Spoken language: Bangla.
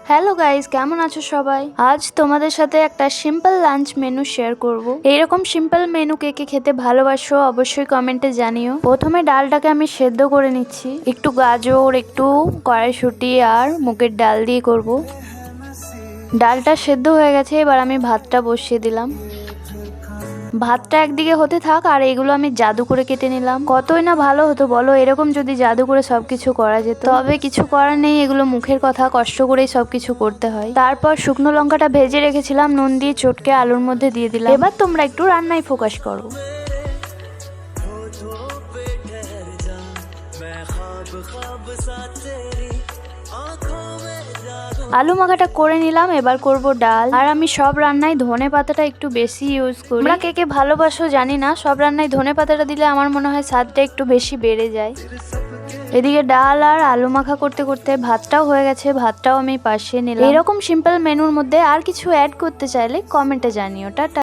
হ্যালো গাইস, কেমন আছো সবাই? আজ তোমাদের সাথে একটা সিম্পল লাঞ্চ মেনু শেয়ার করব। এইরকম সিম্পল মেনু কে কে খেতে ভালোবাসো অবশ্যই কমেন্টে জানিও। প্রথমে ডালটাকে আমি সেদ্ধ করে নিচ্ছি, একটু গাজর, একটু কড়াইশুঁটি আর মুগের ডাল দিয়ে করব। ডালটা সেদ্ধ হয়ে গেছে, এবার আমি ভাতটা বসিয়ে দিলাম। ভাতটা একদিকে হতে থাক আর এগুলো আমি জাদু করে কেটে নিলাম। কতই না ভালো হতো বলো, এরকম যদি জাদু করে সবকিছু করা যেত। তবে কিছু করার নেই, এগুলো মুখের কথা, কষ্ট করেই সবকিছু করতে হয়। তারপর শুকনো লঙ্কাটা ভেজে রেখেছিলাম, নুন দিয়ে চটকে আলুর মধ্যে দিয়ে দিলাম। এবার তোমরা একটু রান্নায় ফোকাস করো। আলু মাখাটা করে নিলাম, এবার করব ডাল। আর আমি সব রান্নায় ধনে পাতাটা একটু বেশি ইউজ করি। তোমরা কে কে ভালোবাসো জানি না, সব রান্নায় ধনে পাতাটা দিলে আমার মনে হয় স্বাদটা একটু বেশি বেড়ে যায়। এদিকে ডাল আর আলু মাখা করতে করতে ভাতটাও হয়ে গেছে, ভাতটাও আমি পাশে নিলাম। এরকম সিম্পল মেনুর মধ্যে আর কিছু অ্যাড করতে চাইলে কমেন্টে জানিও। টাটা।